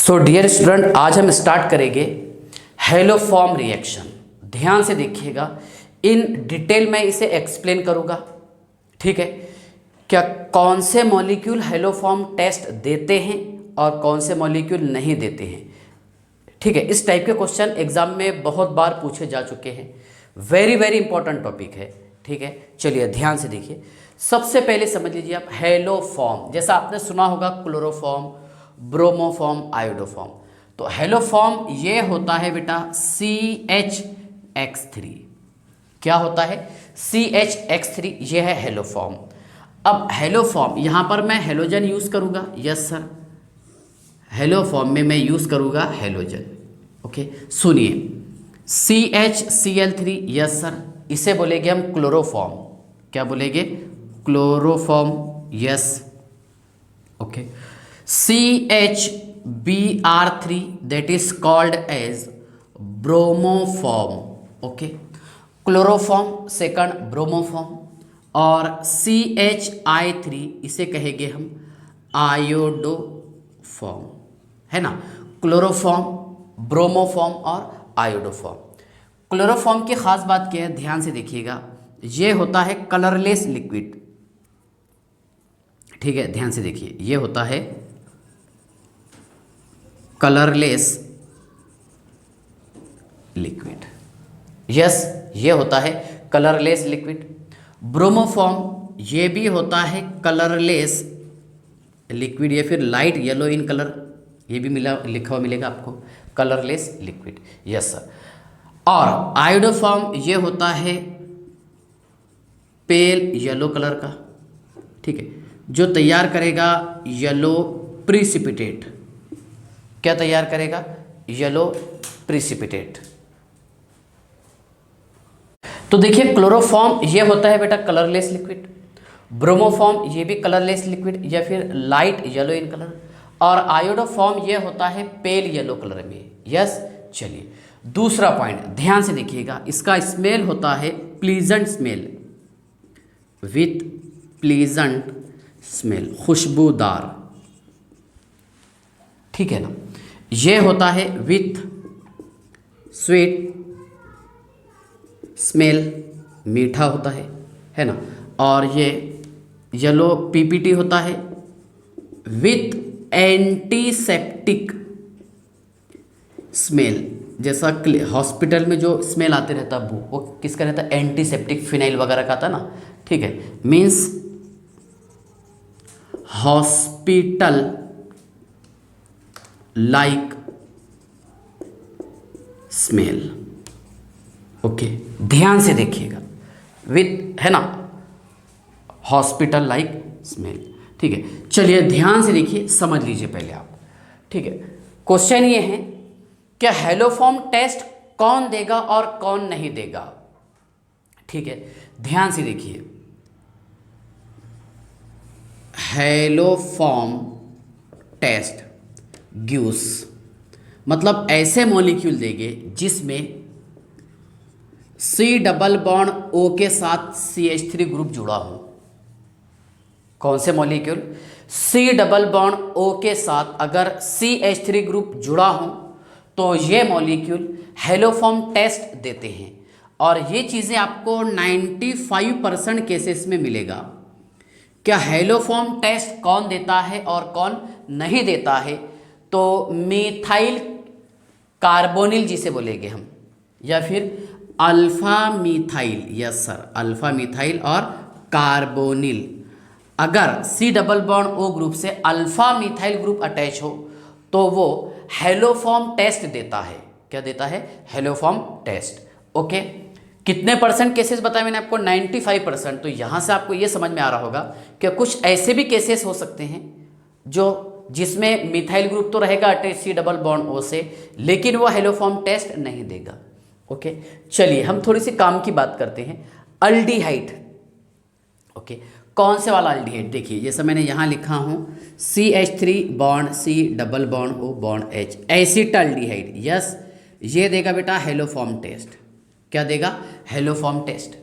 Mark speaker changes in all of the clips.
Speaker 1: So dear student, आज हम start करेंगे हेलोफॉर्म रिएक्शन। ध्यान से देखिएगा, इन डिटेल में इसे एक्सप्लेन करूँगा। ठीक है, क्या कौन से मॉलिक्यूल हेलोफॉर्म टेस्ट देते हैं और कौन से मॉलिक्यूल नहीं देते हैं। ठीक है, इस टाइप के क्वेश्चन एग्जाम में बहुत बार पूछे जा चुके हैं। वेरी वेरी इंपॉर्टेंट टॉपिक है। ठीक है, चलिए ध्यान से देखिए। सबसे पहले समझ लीजिए आप हेलोफॉर्म, जैसा आपने सुना होगा क्लोरोफॉर्म, ब्रोमोफॉर्म, आयोडोफॉर्म। तो हेलोफॉर्म ये होता है बेटा CH(X3). क्या होता है? CH(X3), ये है हेलोफॉर्म। अब हेलोफॉर्म यहाँ पर मैं हेलोजन यूज़ करूँगा। यस सर, हेलोफॉर्म में मैं यूज़ करूँगा हेलोजन। ओके, सुनिए CHCl3। यस सर, इसे बोलेंगे हम क्लोरोफॉर्म। क्या बोलेंगे? Chloroform. Yes, okay. CHBr3 that is called as bromoform. Okay, chloroform second, bromoform. और CHI3 इसे कहेंगे हम आयोडोफॉर्म, है ना। क्लोरोफॉर्म, ब्रोमोफॉर्म और आयोडोफॉर्म। क्लोरोफॉर्म की खास बात क्या है, ध्यान से देखिएगा। ये होता है कलरलेस लिक्विड। ठीक है, ध्यान से देखिए, ये होता है कलरलेस लिक्विड। यस, ये होता है कलरलेस लिक्विड। ब्रोमोफॉर्म ये भी होता है कलरलेस लिक्विड, या फिर लाइट येलो इन कलर, ये भी लिखा हुआ मिलेगा आपको, कलरलेस लिक्विड। Yes sir. और आयोडोफॉर्म ये होता है पेल येलो कलर का। ठीक है, जो तैयार करेगा येलो प्रिसिपिटेट। क्या तैयार करेगा? Yellow precipitate. तो देखिए, क्लोरोफॉर्म ये होता है बेटा कलरलेस लिक्विड, ब्रोमोफॉर्म ये भी कलरलेस लिक्विड या फिर लाइट येलो इन कलर, और आयोडोफॉर्म ये होता है पेल येलो कलर में। यस, चलिए दूसरा पॉइंट ध्यान से देखिएगा। इसका स्मेल होता है pleasant smell, with pleasant smell, खुशबूदार। ठीक है ना। ये होता है विथ स्वीट स्मेल, मीठा होता है ना। और ये येलो PPT होता है विथ एंटीसेप्टिक स्मेल। जैसा हॉस्पिटल में जो स्मेल आते रहता है वो किसका रहता है? एंटीसेप्टिक, फिनाइल वगैरह का आता है ना। ठीक है, means hospital like smell. Okay, ध्यान से देखिएगा, विथ, है ना, हॉस्पिटल लाइक स्मेल। ठीक है, चलिए ध्यान से देखिए, समझ लीजिए पहले आप। ठीक है, क्वेश्चन ये है, क्या हेलोफॉर्म टेस्ट कौन देगा और कौन नहीं देगा? ठीक है, ध्यान से देखिए। हेलोफॉर्म टेस्ट गिव्स, मतलब ऐसे मॉलिक्यूल देंगे जिसमें C++ के साथ CH3 ग्रुप जुड़ा हो। कौन से मॉलिक्यूल? C++ के साथ अगर CH3 ग्रुप जुड़ा हो तो ये मॉलिक्यूल हेलोफॉर्म टेस्ट देते हैं। और ये चीज़ें आपको 95% केसेस में मिलेगा। क्या हेलोफॉर्म टेस्ट कौन देता है और कौन नहीं देता है? तो मिथाइल कार्बोनिल जिसे बोलेंगे हम, या फिर alpha methyl. Yes sir, alpha methyl और कार्बोनिल। अगर C++ ग्रुप से अल्फा मिथाइल ग्रुप अटैच हो तो वो हेलोफॉर्म टेस्ट देता है। क्या देता है? Haloform test. ओके, कितने परसेंट केसेस बताए मैंने आपको? 95%। तो यहाँ से आपको ये समझ में आ रहा होगा कि कुछ ऐसे भी केसेस हो सकते हैं जिसमें मिथाइल ग्रुप तो रहेगा अटैच C++ से, लेकिन वो हेलोफॉर्म टेस्ट नहीं देगा। ओके, चलिए हम थोड़ी सी काम की बात करते हैं। अल्डिहाइड। ओके, कौन से वाला अल्डिहाइड? देखिए, जैसा मैंने यहाँ लिखा हूँ CH3 C++O H, acetaldehyde. Yes, ये देगा बेटा हेलोफॉर्म टेस्ट। क्या देगा? Haloform test.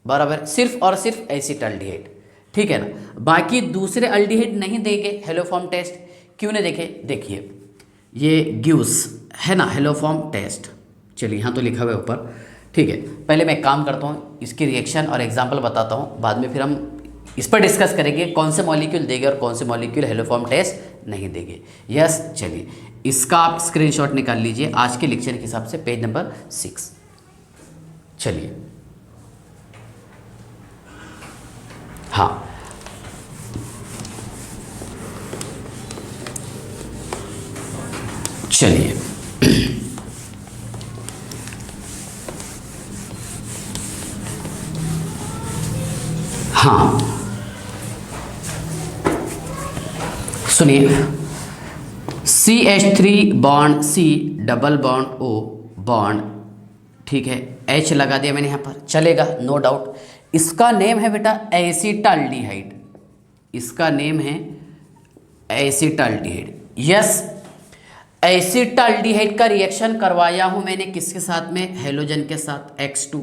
Speaker 1: बराबर, सिर्फ और सिर्फ एसिटाल्डिहाइड। ठीक है ना। बाकी दूसरे अल्डिहाइड नहीं देंगे हेलोफॉर्म टेस्ट। क्यों नहीं देखे? देखिए, ये गिव्स है ना हेलोफॉर्म टेस्ट। चलिए यहाँ तो लिखा हुआ है ऊपर, ठीक है। पहले मैं एक काम करता हूँ, इसकी रिएक्शन और एग्जांपल बताता हूँ, बाद में फिर हम इस पर डिस्कस करेंगे कौन से मॉलिक्यूल देंगे और कौन से मॉलिक्यूल हेलोफॉर्म टेस्ट नहीं देंगे। यस, चलिए इसका आप स्क्रीनशॉट निकाल लीजिए आज के लेक्चर के हिसाब से, पेज नंबर 6। चलिए हाँ, चलिए हाँ सुनिए, CH3 bond C double bond O bond, ठीक है, H लगा दिया मैंने यहाँ पर, चलेगा नो डाउट। इसका नेम है बेटा एसिटाल्डिहाइड, इसका नेम है एसिटाल्डिहाइड। यस, एसिटाल्डिहाइड का रिएक्शन करवाया हूँ मैंने किसके साथ में, हेलोजन के साथ X2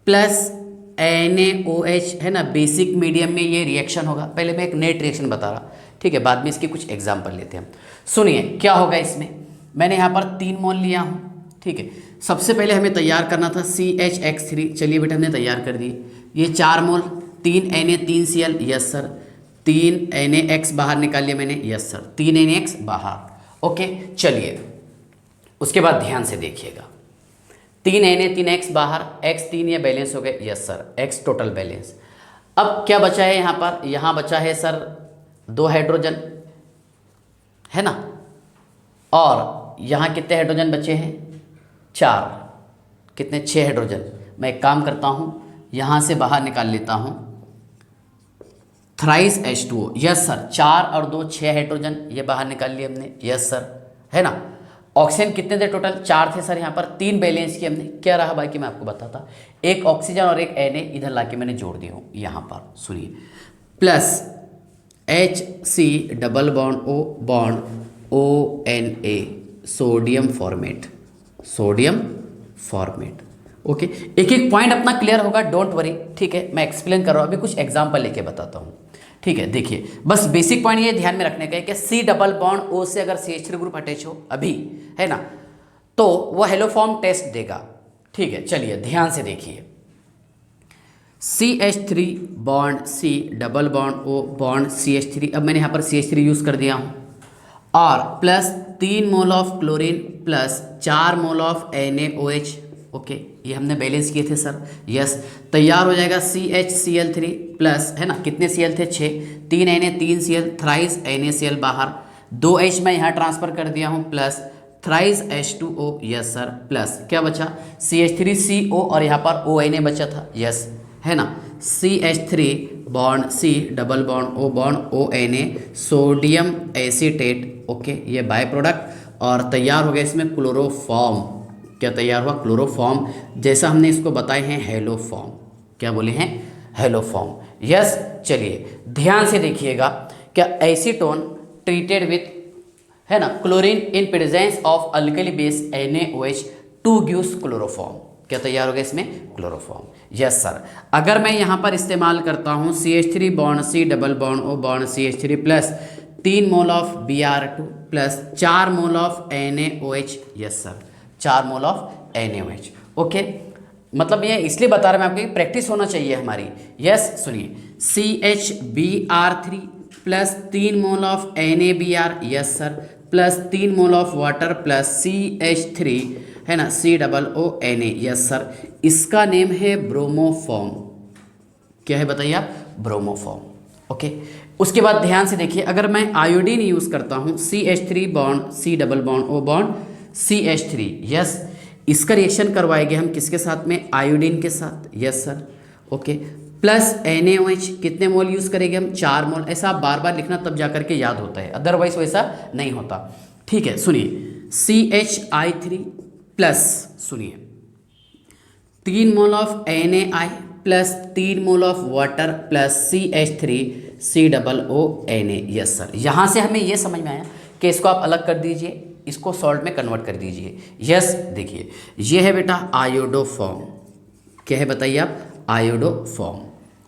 Speaker 1: प्लस NaOH, है ना, बेसिक मीडियम में ये रिएक्शन होगा। पहले मैं एक नेट रिएक्शन बता रहा, ठीक है, बाद में इसके कुछ एग्जाम्पल लेते हैं हम। सुनिए क्या होगा इसमें, मैंने यहाँ पर 3 मोल लिया हूँ, ठीक है। सबसे पहले हमें तैयार करना था CHX3, चलिए बेटा हमने तैयार कर दिए। ये 4 मोल, 3 Na 3 Cl, yes sir, 3 NaX बाहर निकाल लिया मैंने, यस सर, 3 NaX बाहर, ओके। चलिए उसके बाद ध्यान से देखिएगा, 3 Na 3X बाहर, X 3 ये बैलेंस हो गए, yes sir, X total balance. अब क्या बचा है यहाँ पर, यहाँ बचा है सर 2 हाइड्रोजन, है ना, और यहाँ कितने हाइड्रोजन बचे हैं, 4, कितने, 6 हाइड्रोजन। मैं एक काम करता हूँ, यहाँ से बाहर निकाल लेता हूँ, थ्राइस H2O, यस सर, 4 और 2 6 हाइड्रोजन, ये बाहर निकाल लिए हमने, यस सर, है ना। ऑक्सीजन कितने थे टोटल, 4 थे सर, यहाँ पर 3 बैलेंस किए हमने, क्या रहा बाकी मैं आपको बताता, एक ऑक्सीजन और एक Na इधर लाके मैंने जोड़ दिया हूँ यहाँ पर, सुनिए, plus HC double bond O bond ONA, sodium format, sodium format, okay. एक एक पॉइंट अपना क्लियर होगा, डोंट वरी, ठीक है। मैं एक्सप्लेन कर रहा हूँ, अभी कुछ एग्जाम्पल लेके बताता हूँ, ठीक है। देखिए बस बेसिक पॉइंट ये ध्यान में रखने का है कि C डबल बॉन्ड O से अगर CH3 ग्रुप अटैच हो अभी, है ना, तो वो हेलोफॉर्म टेस्ट देगा, ठीक है। चलिए ध्यान से देखिए, CH3 bond C double bond O bond CH3, अब मैंने यहाँ पर CH3 यूज़ कर दिया हूँ, और plus 3 mole of chlorine plus 4 mole of NaOH, okay, ये हमने बैलेंस किए थे सर, यस। तैयार हो जाएगा CHCl3 प्लस, है ना, कितने Cl थे, 6, 3 Na 3 Cl, थ्राइस NaCl बाहर, 2 H मैं यहाँ ट्रांसफ़र कर दिया हूँ, plus thrice H2O, yes sir, plus क्या बचा, CH3CO और यहाँ पर ONA बचा था, यस, है ना, CH3 bond C double bond O bond ONA, sodium acetate, okay, ये बाय प्रोडक्ट, और तैयार हो गया इसमें क्लोरोफॉर्म। क्या तैयार हुआ, क्लोरोफॉर्म, जैसा हमने इसको बताए हैं हेलोफॉर्म, क्या बोले हैं, हेलोफॉर्म, यस। चलिए ध्यान से देखिएगा, क्या एसीटोन ट्रीटेड विथ, है ना, chlorine in presence of alkali base NaOH two gives chloroform, क्या तैयार हो गया इसमें, क्लोरोफॉर्म, यस सर। अगर मैं यहाँ पर इस्तेमाल करता हूँ CH3 bond C double bond O bond CH3 plus 3 mole of Br2 plus 4 mole of NaOH, yes sir, 4 mole of NaOH, okay. मतलब ये इसलिए बता रहा मैं आपको, प्रैक्टिस होना चाहिए हमारी, यस। सुनिए, CHBr3 plus 3 mole of NaBr, yes sir, plus 3 mole of water plus CH3, है ना, C double O Na, yes sir, इसका नेम है ब्रोमोफॉर्म, क्या है बताइए आप, ब्रोमोफॉर्म, ओके। उसके बाद ध्यान से देखिए, अगर मैं आयोडीन यूज़ करता हूँ CH3 bond C double bond O bond CH3, yes, इसका रिएक्शन करवाएंगे हम किसके साथ में, आयोडीन के साथ, yes sir, okay, plus NaOH, कितने मोल यूज़ करेंगे हम, 4 मोल। ऐसा आप बार बार लिखना, तब जा करके याद होता है, अदरवाइज वैसा नहीं होता, ठीक है। सुनिए, CHI3 प्लस, सुनिए, 3 mole of NaI plus 3 mole of water plus CH3 C double O Na, yes sir. यहाँ से हमें ये समझ में आया कि इसको आप अलग कर दीजिए, इसको सॉल्ट में कन्वर्ट कर दीजिए, यस। देखिए ये है बेटा आयोडोफॉर्म, क्या है बताइए आप, आयोडोफॉर्म,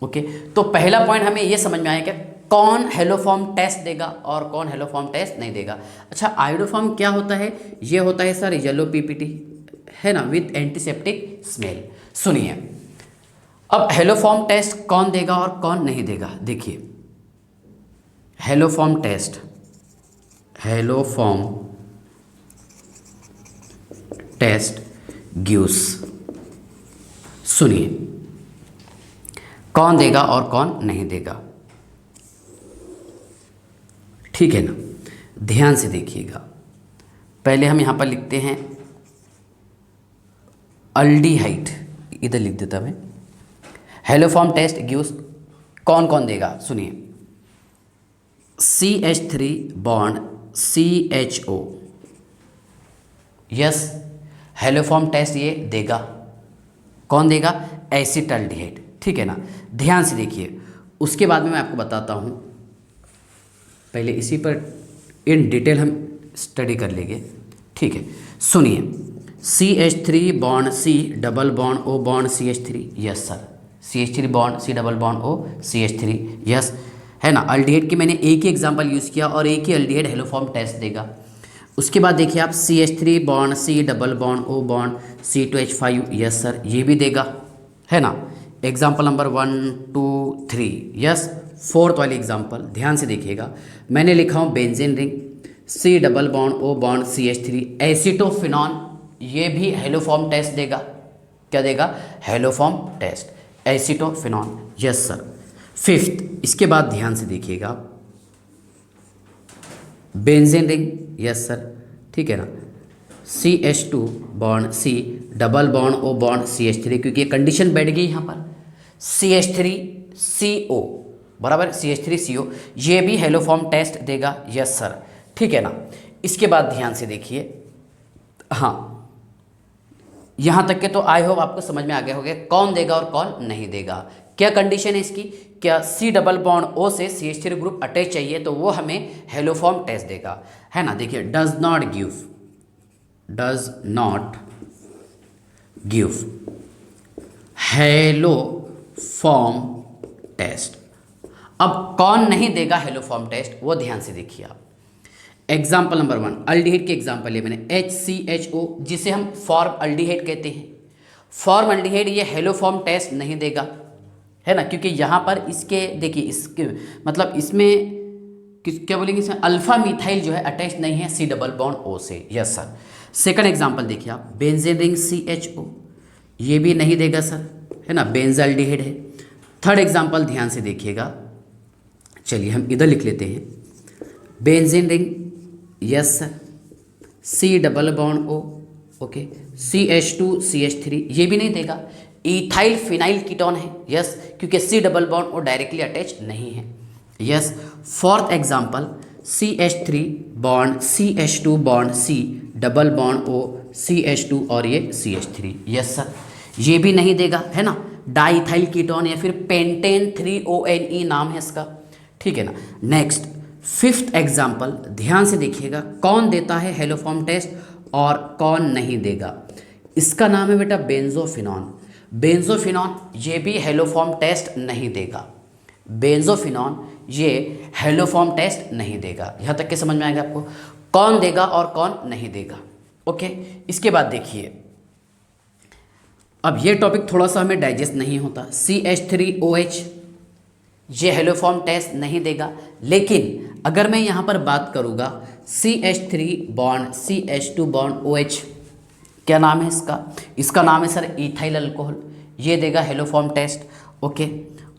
Speaker 1: ओके। तो पहला पॉइंट हमें ये समझ में आया कि कौन हेलोफॉर्म टेस्ट देगा और कौन हेलोफॉर्म टेस्ट नहीं देगा। अच्छा, आयोडोफॉर्म क्या होता है? ये होता है सर येलो पीपीटी, है ना, विथ एंटीसेप्टिक स्मेल। सुनिए, अब हेलोफॉर्म टेस्ट कौन देगा और कौन नहीं देगा। देखिए, हेलोफॉर्म टेस्ट गिव्स, सुनिए कौन देगा और कौन नहीं देगा, ठीक है ना। ध्यान से देखिएगा, पहले हम यहां पर लिखते हैं अल्डिहाइड, इधर लिख देता मैं। हेलोफॉर्म टेस्ट गिव्स कौन कौन देगा, सुनिए, CH3 bond CHO, yes, haloform test ये देगा। कौन देगा? एसिटाल्डिहाइड, ठीक है ना। ध्यान से देखिए, उसके बाद में मैं आपको बताता हूँ, पहले इसी पर इन डिटेल हम स्टडी कर लेंगे, ठीक है। सुनिए, CH3 bond C double bond O bond CH3, yes sir, CH3 bond C double bond O CH3, yes, है ना। अल्डिहाइड की मैंने एक ही एग्जांपल यूज़ किया और एक ही अल्डिहाइड हेलोफॉर्म टेस्ट देगा। उसके बाद देखिए आप CH3 bond C double bond O bond C2H5, yes sir, ये भी देगा, है ना। Example number 1 2 3, yes. फोर्थ वाली एग्जाम्पल ध्यान से देखिएगा, मैंने लिखा हूँ benzene ring C double bond O bond CH3, acetophenone, ये भी हेलोफॉर्म टेस्ट देगा। क्या देगा? Haloform test, acetophenone, yes sir. Fifth, इसके बाद ध्यान से देखिएगा, बेंजीन रिंग, यस सर, ठीक है ना, CH2 bond C double bond O bond CH3, क्योंकि ये कंडीशन बैठ गई यहाँ पर, CH3CO बराबर CH3CO, ये भी हेलोफॉर्म टेस्ट देगा, यस सर, ठीक है ना। इसके बाद ध्यान से देखिए, हाँ, यहाँ तक के तो आई होप आपको समझ में आ गया होगा कौन देगा और कौन नहीं देगा। क्या कंडीशन है इसकी? क्या C डबल बॉन्ड O से CH3 ग्रुप अटैच चाहिए तो वो हमें हेलोफॉर्म टेस्ट देगा, है ना। देखिए, does not give haloform test. अब कौन नहीं देगा हेलोफॉर्म टेस्ट, वो ध्यान से देखिए आप। एग्जाम्पल नंबर 1, अल्डिहाइड के एग्जाम्पल है मैंने, HCHO, जिसे हम फॉर्म अल्डिहाइड कहते हैं। फॉर्म अल्डिहाइड ये हेलोफॉर्म टेस्ट नहीं देगा, है ना, क्योंकि यहाँ पर इसके देखिए, इसके मतलब इसमें क्या बोलेंगे, इसमें अल्फा मिथाइल जो है अटैच नहीं है C डबल बॉन्ड O से, यस सर। सेकंड एग्जाम्पल देखिए आप, बेंजीन रिंग CHO, ये भी नहीं देगा सर, है ना, बेंजाल्डिहाइड है। थर्ड एग्जाम्पल ध्यान से देखिएगा, चलिए हम इधर लिख लेते हैं, benzene ring, yes sir, C double bond O, okay, CH2 CH3, ये भी नहीं देगा। इथाइल फिनाइल कीटोन है, यस, क्योंकि C double bond O directly attach नहीं है, yes. Fourth example, CH3 bond CH2 bond C double bond O CH2 और ये CH3, यस सर, ये भी नहीं देगा, है ना। डाइथाइल कीटोन या फिर पेंटेन 3ONE नाम है इसका, ठीक है ना। नेक्स्ट, फिफ्थ एग्जाम्पल ध्यान से देखिएगा, कौन देता है हेलोफॉर्म टेस्ट और कौन नहीं देगा। इसका नाम है बेटा बेंजोफिनॉन। बेंजोफिनॉन ये भी हेलोफॉर्म टेस्ट नहीं देगा। बेंजोफिनॉन ये हेलोफॉर्म टेस्ट नहीं देगा। यहाँ तक के समझ में आएगा आपको कौन देगा और कौन नहीं देगा, ओके। इसके बाद देखिए, अब ये टॉपिक थोड़ा सा हमें डाइजेस्ट नहीं होता। CH3OH ये हेलोफॉर्म टेस्ट नहीं देगा, लेकिन अगर मैं यहाँ पर बात करूँगा CH3 bond CH2 bond OH, क्या नाम है इसका? इसका नाम है सर इथाइल अल्कोहल, ये देगा हेलोफॉर्म टेस्ट, ओके।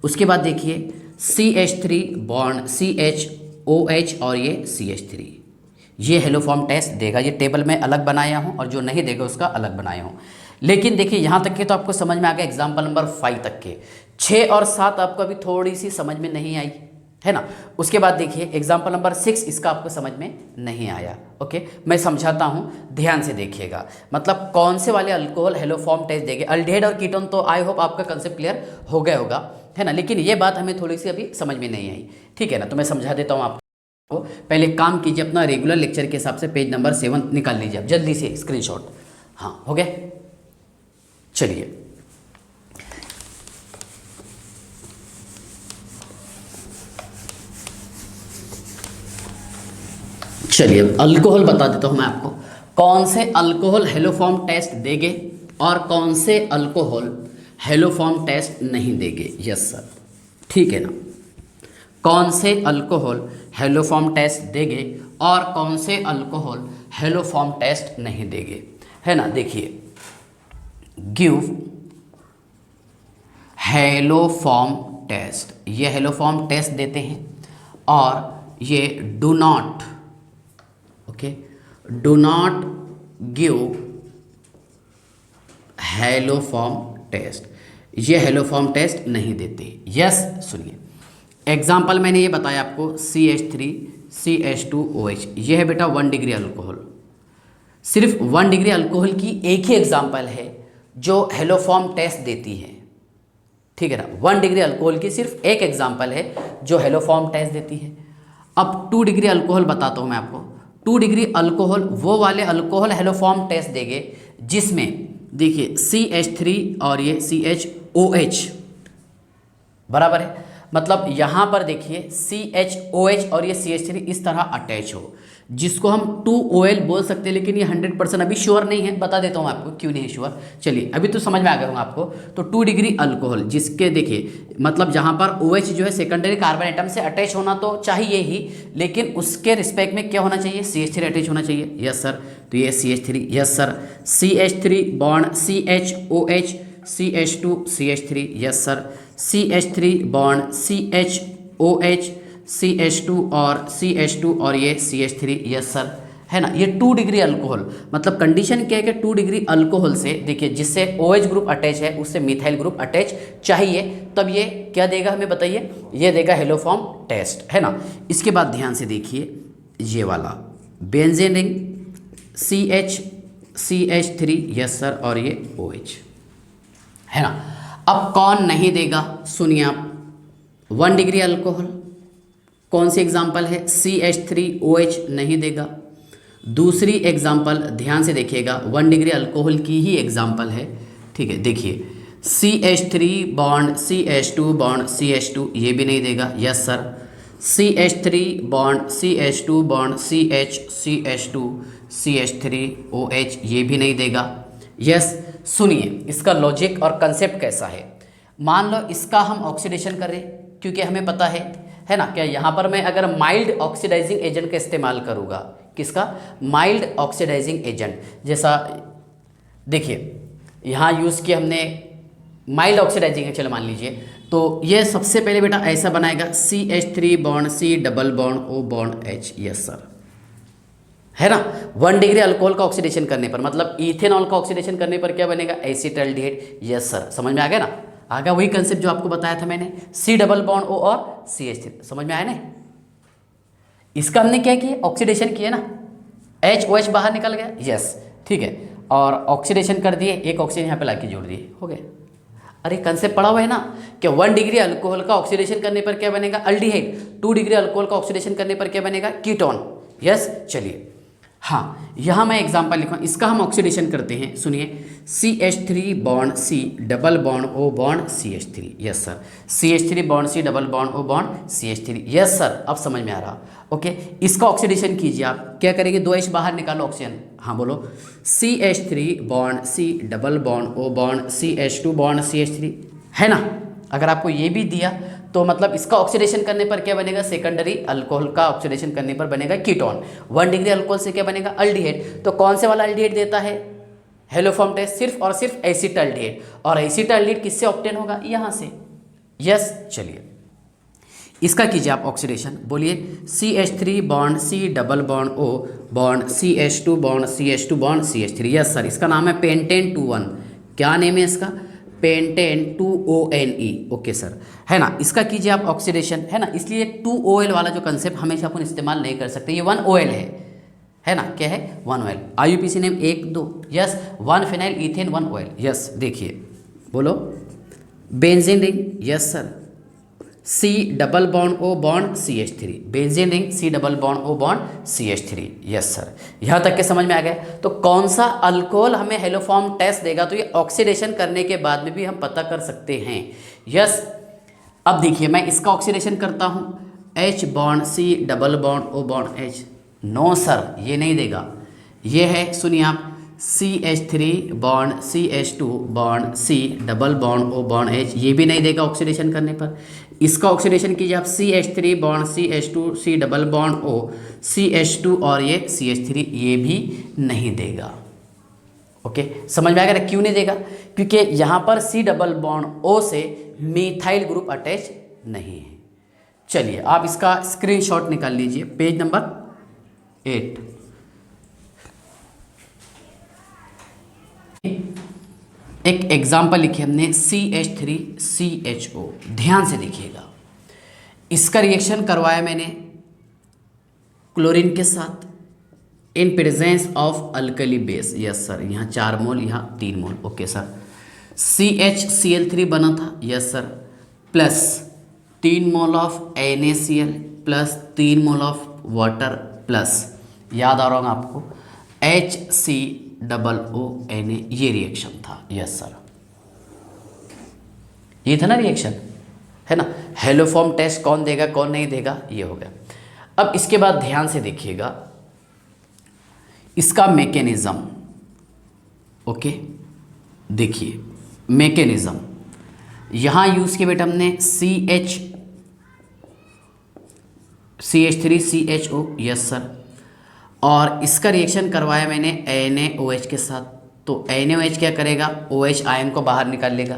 Speaker 1: उसके बाद देखिए CH3 बॉन्ड CHOH और ये CH3, ये हेलोफॉर्म टेस्ट देगा। ये टेबल में अलग बनाया हूँ और जो नहीं देगा उसका अलग बनाया हूँ। लेकिन देखिए यहाँ तक के तो आपको समझ में आ गया, एग्जाम्पल नंबर 5 तक के। 6 और 7 आपको अभी थोड़ी सी समझ में नहीं आई, है ना। उसके बाद देखिए एग्जाम्पल नंबर 6, इसका आपको समझ में नहीं आया, ओके। मैं समझाता हूँ, ध्यान से देखिएगा, मतलब कौन से वाले अल्कोहल हेलोफॉर्म टेस्ट देंगे। अल्डिहाइड और कीटोन तो आई होप आपका कंसेप्ट क्लियर हो गया होगा, है ना। लेकिन ये बात हमें थोड़ी सी अभी समझ में नहीं आई, ठीक है ना। तो मैं समझा देता हूँ आपको। पहले काम कीजिए, अपना रेगुलर लेक्चर के हिसाब से पेज नंबर 7 निकाल लीजिए आप जल्दी से स्क्रीनशॉट। हाँ, हो गया, चलिए। चलिए अब अल्कोहल बता देता हूँ मैं आपको, कौन से अल्कोहल हेलोफॉर्म टेस्ट देंगे और कौन से अल्कोहल हेलोफॉर्म टेस्ट नहीं देंगे। यस सर, ठीक है ना। कौन से अल्कोहल हेलोफॉर्म टेस्ट देंगे और कौन से अल्कोहल हेलोफॉर्म टेस्ट नहीं देंगे, है ना। देखिए, गिव हेलोफॉर्म टेस्ट, ये हेलोफॉर्म टेस्ट देते हैं, और ये do not, okay, do not give haloform test, ये हेलोफॉर्म टेस्ट नहीं देते। यस सुनिए, एग्जाम्पल मैंने ये बताया आपको, CH3CH2OH, ये है बेटा 1 डिग्री अल्कोहल। सिर्फ 1 डिग्री अल्कोहल की एक ही एग्जाम्पल है जो हेलोफॉर्म टेस्ट देती है, ठीक है ना। 1 डिग्री अल्कोहल की सिर्फ एक एग्जाम्पल है जो हेलोफॉर्म टेस्ट देती है। अब 2 डिग्री अल्कोहल बताता हूँ मैं आपको। 2 डिग्री अल्कोहल वो वाले अल्कोहल हेलोफॉर्म टेस्ट देंगे जिसमें देखिए CH3 और ये CHOH बराबर है, मतलब यहाँ पर देखिए CHOH और ये CH3 इस तरह अटैच हो, जिसको हम 2OL बोल सकते हैं, लेकिन ये 100% अभी श्योर नहीं है। बता देता हूँ आपको क्यों नहीं है श्योर। चलिए अभी तो समझ में आ गया होगा आपको। तो 2 डिग्री अल्कोहल जिसके देखिए मतलब जहाँ पर OH जो है सेकेंडरी कार्बन एटम से अटैच होना तो चाहिए ही, लेकिन उसके रिस्पेक्ट में क्या होना चाहिए, CH3 अटैच होना चाहिए। यस सर, तो ये CH3, yes sir, CH3 bond CHOH CH2 CH3, yes sir, CH3 bond CHOH CH2 और CH2 और ये CH3, यस सर, है ना। ये 2 डिग्री अल्कोहल, मतलब कंडीशन क्या है कि 2 डिग्री अल्कोहल से देखिए जिससे OH ग्रुप अटैच है उससे मिथाइल ग्रुप अटैच चाहिए, तब ये क्या देगा हमें बताइए, ये देगा हेलोफॉर्म टेस्ट, है ना। इसके बाद ध्यान से देखिए ये वाला benzene ring CH3, yes sir, और ये OH, है ना। अब कौन नहीं देगा, सुनिए आप, 1 डिग्री अल्कोहल कौन सी एग्जाम्पल है, CH3OH नहीं देगा। दूसरी एग्जाम्पल ध्यान से देखिएगा, 1 डिग्री अल्कोहल की ही एग्जाम्पल है, ठीक है। देखिए CH3 bond CH2 bond CH2, ये भी नहीं देगा, yes sir. CH3 bond CH2 bond CH2 CH3OH, ये भी नहीं देगा। यस सुनिए, इसका लॉजिक और कंसेप्ट कैसा है। मान लो इसका हम ऑक्सीडेशन करें, क्योंकि हमें पता है ना, क्या यहाँ पर मैं अगर माइल्ड ऑक्सीडाइजिंग एजेंट का इस्तेमाल करूँगा, किसका, माइल्ड ऑक्सीडाइजिंग एजेंट, जैसा देखिए यहाँ यूज़ किया हमने माइल्ड ऑक्सीडाइजिंग है, चलो मान लीजिए, तो ये सबसे पहले बेटा ऐसा बनाएगा CH3 bond C double bond O bond H, yes sir, है ना। 1 डिग्री अल्कोहल का ऑक्सीडेशन करने पर, मतलब इथेनॉल का ऑक्सीडेशन करने पर क्या बनेगा, एसिटाल्डिहाइड, यस सर, समझ में आ गया ना। आ गया वही कंसेप्ट जो आपको बताया था मैंने, C डबल बॉन्ड O और CH3, समझ में आया ना। इसका हमने क्या किया, ऑक्सीडेशन किया ना, HOH बाहर निकल गया, यस, ठीक है, और ऑक्सीडेशन कर दिए, एक ऑक्सीजन यहाँ पे लाके जोड़ दिए, हो गया। अरे कंसेप्ट पढ़ा हुआ है ना कि 1 डिग्री अल्कोहल का ऑक्सीडेशन करने पर क्या बनेगा, अल्डिहाइड। 2 डिग्री अल्कोहल का ऑक्सीडेशन करने पर क्या बनेगा, कीटोन, यस। चलिए हाँ, यहाँ मैं एग्जांपल लिखूँ, इसका हम ऑक्सीडेशन करते हैं, सुनिए, CH3 bond C double bond O bond CH3, yes sir, CH3 bond C double bond O bond CH3, yes sir, अब समझ में आ रहा, ओके। इसका ऑक्सीडेशन कीजिए आप, क्या करेंगे, 2 H बाहर निकालो, ऑक्सीजन, हाँ बोलो, CH3 bond C double bond O bond CH2 bond CH3, है ना। अगर आपको ये भी दिया तो मतलब इसका ऑक्सीडेशन करने पर क्या बनेगा, सेकेंडरी अल्कोहल का ऑक्सीडेशन करने पर बनेगा कीटोन। 1 डिग्री अल्कोहल से क्या बनेगा, अल्डिहाइड। तो कौन से वाला अल्डिहाइड देता है हेलोफॉर्म टेस्ट, सिर्फ और सिर्फ एसिटाल्डिहाइड, और एसिटाल्डिहाइड किससे ऑब्टेन होगा, यहाँ से, यस। चलिए इसका कीजिए आप ऑक्सीडेशन, बोलिए CH3 bond C double bond O bond CH2 bond CH2 bond CH3, yes sir, इसका नाम है पेंटेन 2,1, क्या नेम है इसका, पेंटेन 2ONE, ओके सर, है ना। इसका कीजिए आप ऑक्सीडेशन, है ना। इसलिए 2OL वाला जो कंसेप्ट हमेशा अपन इस्तेमाल नहीं कर सकते, ये 1OL है ना, क्या है, 1OL, IUPAC name 1 2, yes, 1 phenyl ethane 1OL, yes. देखिए बोलो benzene ring, yes sir, C double bond O bond CH3, benzene ring C double bond O bond CH3, yes sir. यहाँ तक के समझ में आ गया। तो कौन सा अल्कोहल हमें हेलोफॉर्म टेस्ट देगा, तो ये ऑक्सीडेशन करने के बाद में भी हम पता कर सकते हैं, यस। अब देखिए मैं इसका ऑक्सीडेशन करता हूँ, H bond C double bond O bond H, no sir, ये नहीं देगा। ये है, सुनिए आप, CH3 bond CH2 bond C double bond O bond H, ये भी नहीं देगा ऑक्सीडेशन करने पर। इसका ऑक्सीडेशन कीजिए आप, CH3 bond CH2 C double bond O CH2 और ये CH3, ये भी नहीं देगा। ओके, समझ में आ गया क्यों नहीं देगा? क्योंकि यहाँ पर C डबल बॉन्ड O से मिथाइल ग्रुप अटैच नहीं है। चलिए आप इसका स्क्रीनशॉट निकाल लीजिए, पेज नंबर 8। एक एग्जाम्पल लिखे हमने CH3CHO, ध्यान से देखिएगा। इसका रिएक्शन करवाया मैंने क्लोरीन के साथ in presence of alkali base. Yes sir, यहाँ 4 मोल, यहाँ 3 मोल। Okay sir. CHCl3 बना था, yes sir, plus 3 mole of NaCl plus 3 mole of water plus, याद आ रहा होगा आपको, HCOONA, ये रिएक्शन था। यस सर, ये था ना रिएक्शन, है ना। हेलोफॉर्म टेस्ट कौन देगा कौन नहीं देगा, ये हो गया। अब इसके बाद ध्यान से देखिएगा इसका मैकेनिज्म। ओके, देखिए मैकेनिज्म यहाँ यूज़ किया बेटा हमने CH3CHO, यस सर, और इसका रिएक्शन करवाया मैंने NaOH के साथ। तो NaOH क्या करेगा, OH आयन को बाहर निकाल लेगा।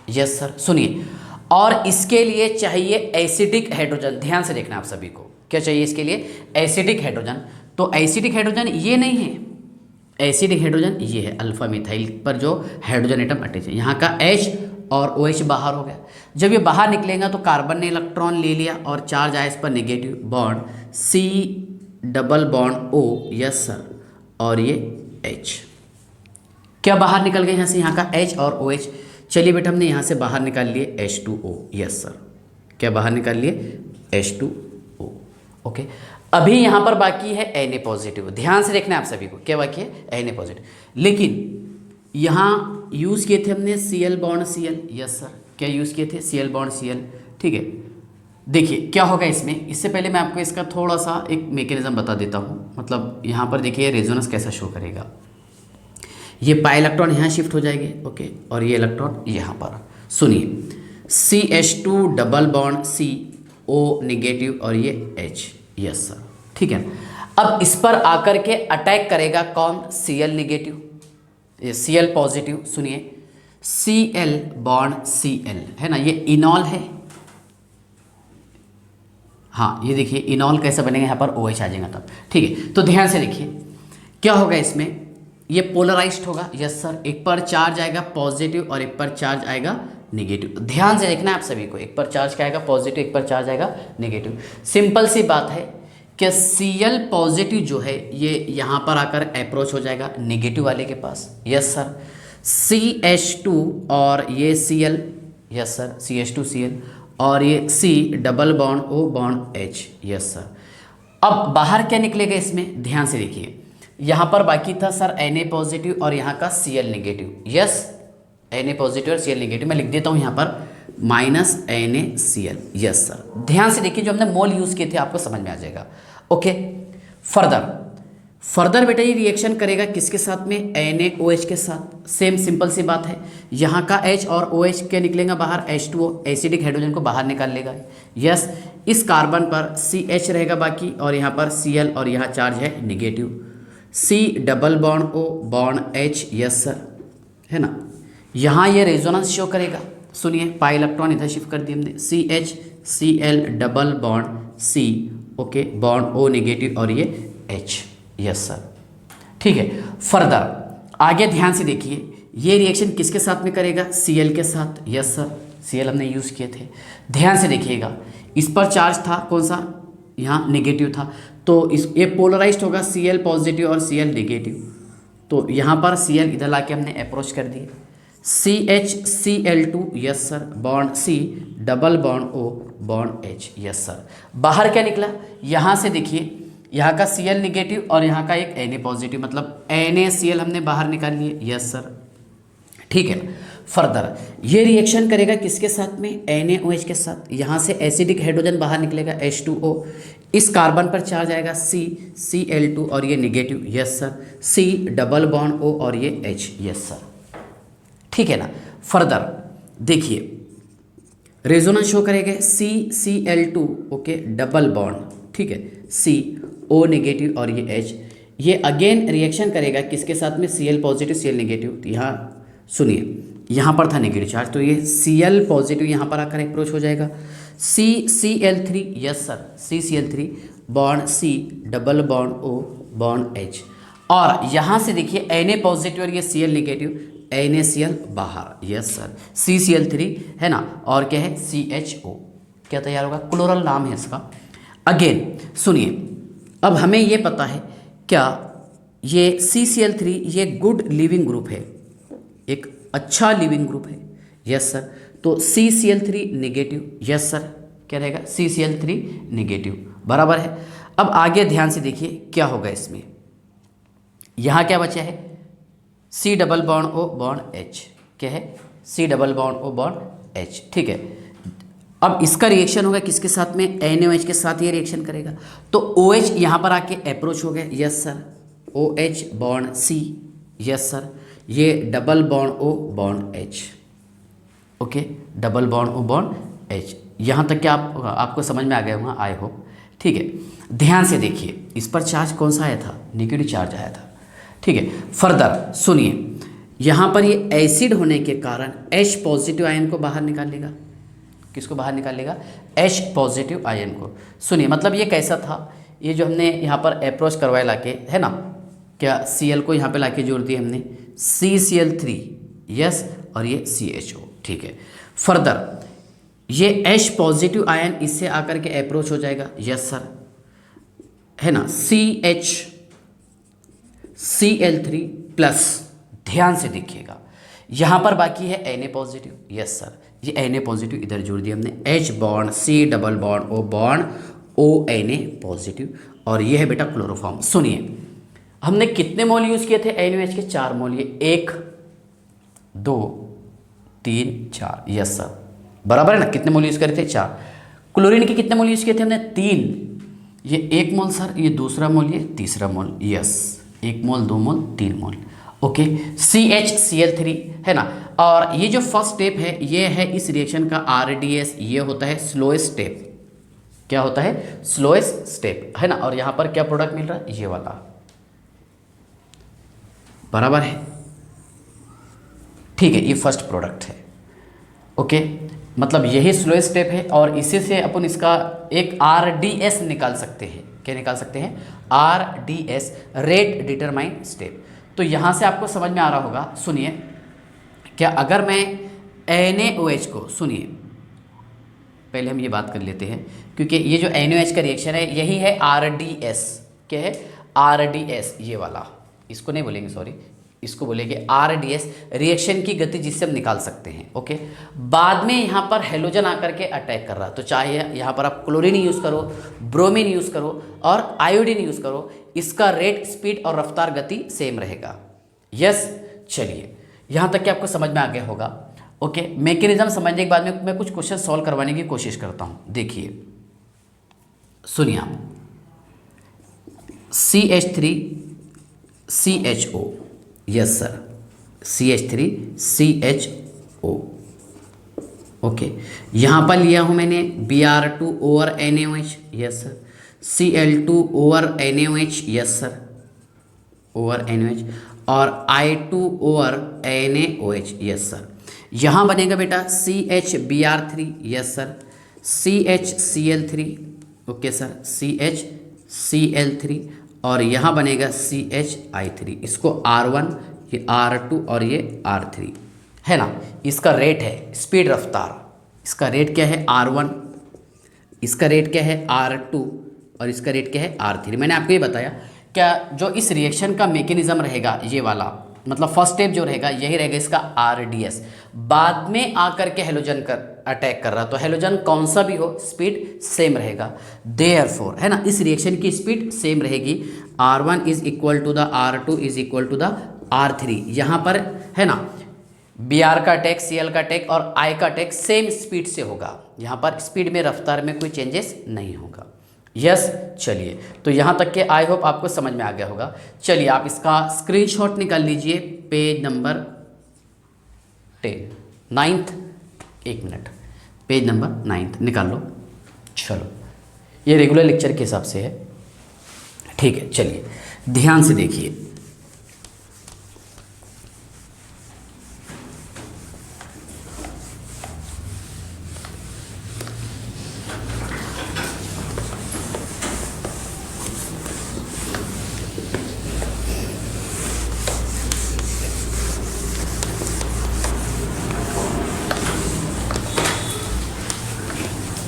Speaker 1: यस सर, सुनिए, और इसके लिए चाहिए एसिडिक हाइड्रोजन। ध्यान से देखना आप सभी को, क्या चाहिए इसके लिए, एसिडिक हाइड्रोजन। तो एसिडिक हाइड्रोजन ये नहीं है, एसिडिक हाइड्रोजन ये है, अल्फा मिथाइल पर जो हाइड्रोजन एटम अटैच है। यहाँ का H और OH बाहर हो गया। जब ये बाहर निकलेगा तो कार्बन ने इलेक्ट्रॉन ले लिया और चार्ज आया इस पर negative, bond C double bond O, yes sir, और ये H क्या बाहर निकल गए यहाँ से, यहाँ का H और OH। चलिए बेटा हमने यहाँ से बाहर निकाल लिए H2O, यस सर, क्या बाहर निकाल लिए H2O। ओके, अभी यहाँ पर बाकी है Na पॉजिटिव। ध्यान से देखना है आप सभी को, क्या बाकी है, Na पॉजिटिव। लेकिन यहाँ यूज़ किए थे हमने Cl bond Cl, yes sir, क्या यूज़ किए थे, Cl बॉन्ड Cl। ठीक है, देखिए क्या होगा इसमें। इससे पहले मैं आपको इसका थोड़ा सा एक मैकेनिज्म बता देता हूँ। मतलब यहाँ पर देखिए रेजोनेंस कैसा शो करेगा। ये पाई इलेक्ट्रॉन यहाँ शिफ्ट हो जाएंगे, ओके, और ये इलेक्ट्रॉन यहाँ पर। सुनिए, CH2 double bond C, O negative और ये H, यस सर, ठीक है। अब इस पर आकर के अटैक करेगा कौन, Cl नेगेटिव, ये Cl पॉजिटिव। सुनिए, Cl बॉन्ड Cl है ना, ये इनॉल है। हाँ, ये देखिए इनॉल कैसा बनेगा, यहाँ पर OH आ जाएगा तब। ठीक है, तो ध्यान से देखिए क्या होगा इसमें, ये पोलराइज्ड होगा। यस सर, एक पर चार्ज आएगा पॉजिटिव और एक पर चार्ज आएगा नेगेटिव। ध्यान से देखना है आप सभी को, एक पर चार्ज क्या आएगा पॉजिटिव, एक पर चार्ज आएगा नेगेटिव। सिंपल सी बात है कि Cl पॉजिटिव जो है ये यहाँ पर आकर अप्रोच हो जाएगा नेगेटिव वाले के पास। यस सर, CH2 और ये Cl, यस सर, CH2Cl और ये C double bond O bond H, yes sir. अब बाहर क्या निकलेगा इसमें, ध्यान से देखिए, यहाँ पर बाकी था सर Na पॉजिटिव और यहाँ का Cl negative. Yes, Na positive और Cl नेगेटिव, मैं लिख देता हूँ यहाँ पर -NaCl। यस सर, ध्यान से देखिए, जो हमने मोल यूज़ किए थे आपको समझ में आ जाएगा। ओके, फर्दर बेटा ये रिएक्शन करेगा किसके साथ में, NaOH के साथ। सेम सिंपल सी बात है, यहाँ का H और OH क्या निकलेगा बाहर, H2O एसिडिक हाइड्रोजन को बाहर निकाल लेगा। यस, इस कार्बन पर CH रहेगा बाकी और यहाँ पर Cl और यहाँ चार्ज है negative, C double bond O bond H, yes sir, है ना। यहाँ ये रेजोनेंस शो करेगा। सुनिए, पाई इलेक्ट्रॉन इधर शिफ्ट कर दिए हमने, CH Cl double bond C, okay, bond O negative और ये H, यस सर, ठीक है। फर्दर आगे ध्यान से देखिए, ये रिएक्शन किसके साथ में करेगा, Cl के साथ। यस सर, Cl हमने यूज़ किए थे। ध्यान से देखिएगा, इस पर चार्ज था कौन सा, यहाँ नेगेटिव था, तो इस ये पोलराइज्ड होगा, Cl पॉजिटिव और Cl नेगेटिव। तो यहाँ पर Cl इधर लाके हमने अप्रोच कर दिए, CHCl2, yes sir, bond C double bond O bond H, yes sir. बाहर क्या निकला, यहाँ से देखिए, यहाँ का Cl नेगेटिव और यहाँ का एक Na पॉजिटिव, मतलब NaCl हमने बाहर निकाल लिए। यस सर, ठीक है। फर्दर ये रिएक्शन करेगा किसके साथ में, NaOH के साथ। यहाँ से एसिडिक हाइड्रोजन बाहर निकलेगा H2O, इस कार्बन पर चार्ज आएगा Cl2 और ये negative, yes sir. C double bond O और ये H, यस सर। ठीक है ना। फर्दर देखिए रेजोनेंस शो करेगा CCl2, ओके, डबल बॉन्ड, ठीक है, C O नेगेटिव और ये H, ये अगेन रिएक्शन करेगा किसके साथ में, Cl पॉजिटिव Cl नेगेटिव। तो यहाँ सुनिए, यहाँ पर था नेगेटिव चार्ज, तो ये Cl पॉजिटिव यहाँ पर आकर अप्रोच हो जाएगा। CCl3, yes sir, CCl3 bond C double bond O bond H, और यहाँ से देखिए Na पॉजिटिव और ये Cl नेगेटिव, NaCl बाहर, यस सर, CCl3 है ना, और क्या है CHO, क्या तैयार होगा, क्लोरल नाम है इसका। अगेन सुनिए, अब हमें ये पता है क्या, ये CCl3 ये गुड लिविंग ग्रुप है, एक अच्छा लिविंग ग्रुप है, यस सर। तो CCl3 नेगेटिव, यस सर, क्या रहेगा CCl3 नेगेटिव, बराबर है। अब आगे ध्यान से देखिए क्या होगा इसमें, यहाँ क्या बचा है C double bond O bond H, क्या है C double bond O bond H, ठीक है। अब इसका रिएक्शन होगा किसके साथ में, NaOH के साथ ये रिएक्शन करेगा, तो OH यहाँ पर आके अप्रोच हो गया, yes sir, OH bond C, yes sir, ये double bond O bond H, okay, double bond O bond H। यहाँ तक क्या आपको समझ में आ गया होगा, आई होप, ठीक है। ध्यान से देखिए, इस पर चार्ज कौन सा आया था, नेगेटिव चार्ज आया था, ठीक है। फर्दर सुनिए, यहाँ पर ये एसिड होने के कारण H पॉजिटिव आयन को बाहर निकाल लेगा, किसको बाहर निकाल लेगा, H पॉजिटिव आयन को। सुनिए मतलब ये कैसा था, ये जो हमने यहाँ पर अप्रोच करवाया लाके, है ना, क्या Cl को यहाँ पे लाके जोड़ दिया हमने, CCl3, यस, और ये CHO, ठीक है। फर्दर ये H पॉजिटिव आयन इससे आकर के अप्रोच हो जाएगा, यस सर, है ना, Cl3 प्लस, ध्यान से देखिएगा यहाँ पर बाकी है Na पॉजिटिव, यस सर, ये Na पॉजिटिव इधर जोड़ दिया हमने, H bond C double bond O bond ONa positive, और ये है बेटा क्लोरोफॉर्म। सुनिए हमने कितने मोल यूज़ किए थे NaOH के, 4 मोल, ये 1 2 3 4, यस सर, बराबर है ना, कितने मोल यूज़ करे थे, 4। क्लोरीन के कितने मोल यूज़ किए थे हमने, 3, ये 1 मोल सर, ये दूसरा मोल, ये तीसरा मोल, यस, 1 मोल 2 मोल 3 मोल, ओके। CHCl3 है ना, और ये जो फर्स्ट स्टेप है ये है इस रिएक्शन का RDS, ये होता है स्लोएस्ट स्टेप, क्या होता है, स्लोएस्ट स्टेप, है ना, और यहाँ पर क्या प्रोडक्ट मिल रहा है, ये वाला, बराबर है, ठीक है, ये फर्स्ट प्रोडक्ट है, ओके। मतलब यही स्लोएस्ट स्टेप है, और इसी से अपन इसका एक RDS निकाल सकते हैं, क्या निकाल सकते हैं, RDS, रेट डिटरमाइन स्टेप। तो यहाँ से आपको समझ में आ रहा होगा, सुनिए, क्या अगर मैं NaOH को, सुनिए पहले हम ये बात कर लेते हैं, क्योंकि ये जो NaOH का रिएक्शन है यही है RDS, क्या है RDS, ये वाला, इसको नहीं बोलेंगे, सॉरी, इसको बोलेंगे RDS, रिएक्शन की गति जिससे हम निकाल सकते हैं, ओके। बाद में यहाँ पर हेलोजन आकर के अटैक कर रहा, तो चाहे यहाँ पर आप क्लोरीन यूज़ करो, ब्रोमीन यूज़ करो और आयोडीन यूज़ करो, इसका रेट, स्पीड और रफ्तार गति सेम रहेगा, यस। चलिए यहाँ तक कि आपको समझ में आ गया होगा, ओके। मैकेनिज्म समझने के बाद में मैं कुछ क्वेश्चन सॉल्व करवाने की कोशिश करता हूँ। देखिए सुनिए आप, CH3 CHO, yes sir, CH3 CHO, okay. यहाँ पर लिया हूँ मैंने Br2 over NaOH, yes sir, Cl2 over NaOH, yes sir, over NaOH, और I2 over NaOH, yes sir. यहाँ बनेगा बेटा CHBr3, yes sir, CHCl3, okay sir, CHCl3, और यहाँ बनेगा CHI3, इसको R1, ये R2 और ये R3, है ना। इसका रेट है स्पीड रफ्तार, इसका रेट क्या है R1, इसका रेट क्या है R2, और इसका रेट क्या है R3। मैंने आपको ये बताया क्या, जो इस रिएक्शन का मैकेनिज्म रहेगा ये वाला, मतलब फर्स्ट स्टेप जो रहेगा यही रहेगा इसका RDS, बाद में आकर के हेलोजन कर अटैक कर रहा, तो हेलोजन कौन सा भी हो स्पीड सेम रहेगा, देयरफॉर, है ना, इस रिएक्शन की स्पीड सेम रहेगी, R1 is equal to the R2 is equal to the R3। यहाँ पर है ना Br का अटैक, Cl का अटैक और I का अटैक सेम स्पीड से होगा, यहाँ पर स्पीड में, रफ्तार में कोई चेंजेस नहीं होगा, यस। चलिए, तो यहाँ तक के आई होप आपको समझ में आ गया होगा। चलिए आप इसका स्क्रीनशॉट निकाल लीजिए, पेज नंबर 10 9th, एक मिनट, पेज नंबर 9 निकाल लो। चलो, ये रेगुलर लेक्चर के हिसाब से है, ठीक है। चलिए ध्यान से देखिए,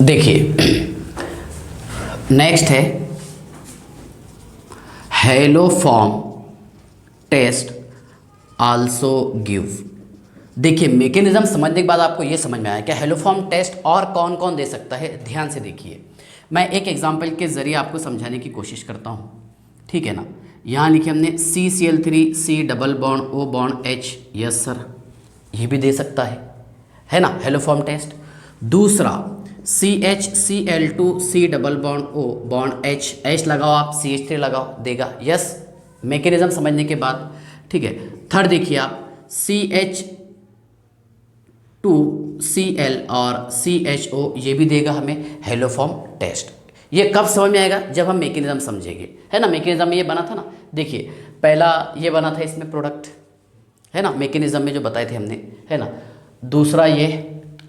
Speaker 1: देखिए नेक्स्ट है haloform test also give. देखिए मैकेनिज्म समझने के बाद आपको ये समझ में आया क्या हेलो फॉर्म टेस्ट और कौन कौन दे सकता है। ध्यान से देखिए, मैं एक एग्जांपल के ज़रिए आपको समझाने की कोशिश करता हूँ, ठीक है ना। यहाँ लिखे हमने CCl3 C double bond O bond H, yes sir, ये भी दे सकता है ना, हेलो फॉर्म टेस्ट। दूसरा CHCl2 C double bond O bond H लगाओ आप, CH3 लगाओ, देगा, यस, मैकेनिज्म समझने के बाद, ठीक है। थर्ड देखिए आप CH2Cl और CHO, ये भी देगा हमें हेलो फॉर्म टेस्ट। ये कब समझ में आएगा, जब हम मैकेनिज्म समझेंगे, है ना। मैकेनिज्म में ये बना था ना, देखिए पहला ये बना था इसमें प्रोडक्ट, है ना, मैकेनिज्म में जो बताए थे हमने, है ना। दूसरा ये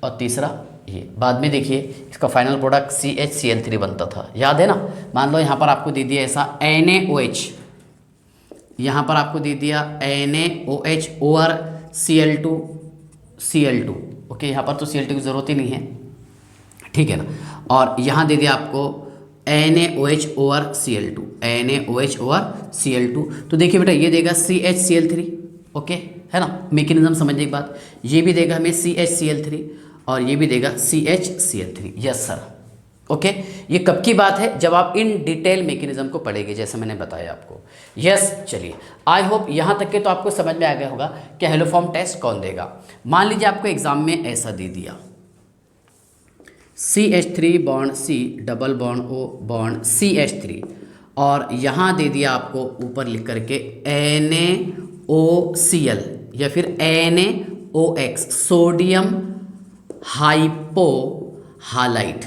Speaker 1: और तीसरा ये। बाद में देखिए इसका फाइनल प्रोडक्ट CHCl3 बनता था, याद है ना। मान लो यहाँ पर आपको दे दिया ऐसा NaOH, यहाँ पर आपको दे दिया NaOH और Cl2, ओके, यहाँ पर तो Cl2 की ज़रूरत ही नहीं है, ठीक है ना। और यहाँ दे दिया आपको NaOH और Cl2, तो देखिए बेटा ये देगा CHCl3, ओके, है ना। मैकेनिज्म समझने के बाद ये भी देगा हमें CHCl3 और ये भी देगा CHCl3, यस सर, ओके। ये कब की बात है, जब आप इन डिटेल मैकेनिज्म को पढ़ेंगे, जैसे मैंने बताया आपको, यस। चलिए आई होप यहाँ तक के तो आपको समझ में आ गया होगा कि हेलो फॉर्म टेस्ट कौन देगा। मान लीजिए आपको एग्जाम में ऐसा दे दिया CH3 bond C double bond O bond CH3 और यहाँ दे दिया आपको ऊपर लिख करके NaOCl या फिर NaOX, सोडियम हाइपोहालाइट।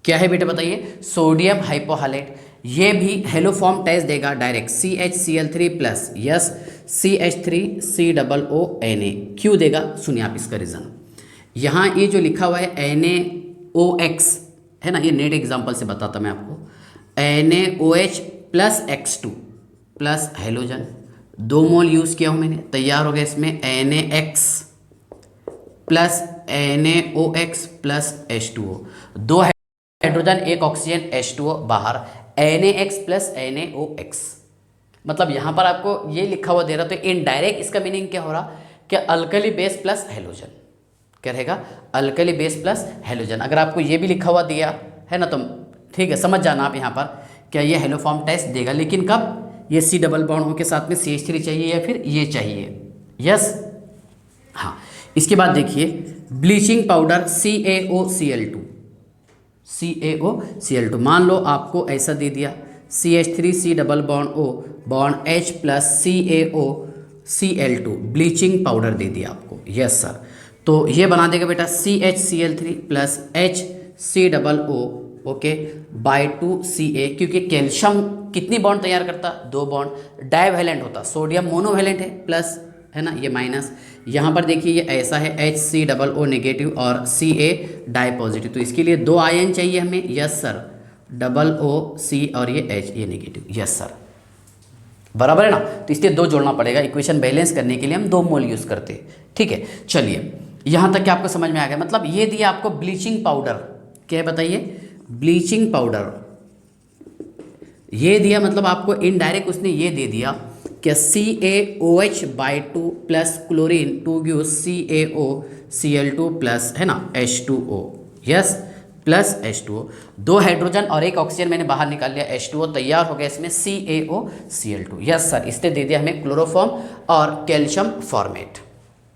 Speaker 1: क्या है बेटा बताइए, सोडियम हाइपोहालाइट। ये भी हेलो फॉर्म टेस्ट देगा direct, CHCl3 plus, yes, CH3C double O Na। क्यों देगा, सुनिए आप इसका रीज़न। यहाँ ये जो लिखा हुआ है NaOX, है ना, ये नेट एग्जाम्पल से बताता मैं आपको। NaOH plus X2 plus halogen, 2 मोल यूज़ किया हूँ मैंने, तैयार हो गया इसमें NaX plus NaOX plus H2O, 2 hydrogen 1 oxygen H2O बाहर, NaX प्लस NaOX। मतलब यहाँ पर आपको ये लिखा हुआ दे रहा, तो इनडायरेक्ट इसका मीनिंग क्या हो रहा कि अल्कली बेस प्लस हेलोजन, क्या रहेगा, अल्कली बेस प्लस हेलोजन। अगर आपको ये भी लिखा हुआ दिया है ना, तो ठीक है, समझ जाना आप यहाँ पर क्या ये हेलो फॉर्म टेस्ट देगा, लेकिन कब, ये C डबल बॉन्ड O के साथ में CH3 चाहिए या फिर ये चाहिए, यस, हाँ। इसके बाद देखिए ब्लीचिंग पाउडर CaOCl2, मान लो आपको ऐसा दे दिया CH3C double bond O bond H plus CaOCl2, bleaching powder दे दिया आपको, यस सर। तो ये बना देगा बेटा CHCl3 plus HC double O, okay, by 2Ca, क्योंकि कैल्शियम कितनी बॉन्ड तैयार करता, 2 बॉन्ड, डाइवैलेंट होता, सोडियम मोनोवैलेंट है, प्लस, है ना, ये माइनस। यहाँ पर देखिए ये ऐसा है HC डबल O नेगेटिव और Ca डाई पॉजिटिव, तो इसके लिए 2 आयन चाहिए हमें, yes sir, double O C और ये H, ये नेगेटिव, यस सर, बराबर है ना। तो इसलिए 2 जोड़ना पड़ेगा, इक्वेशन बैलेंस करने के लिए हम 2 मोल यूज़ करते हैं, ठीक है। चलिए यहाँ तक कि आपको समझ में आ गया। मतलब ये दिया आपको ब्लीचिंग पाउडर, क्या है बताइए, ब्लीचिंग पाउडर ये दिया, मतलब आपको इनडायरेक्ट उसने ये दे दिया कि CaOH by 2 plus chlorine 2 give CaOCl2 plus, है ना, H2O, yes, plus H2O, 2 hydrogen और 1 ऑक्सीजन मैंने बाहर निकाल लिया, H2O तैयार हो गया इसमें CaOCl2, यस सर। इसने दे दिया हमें क्लोरोफॉर्म और कैल्शियम फॉर्मेट,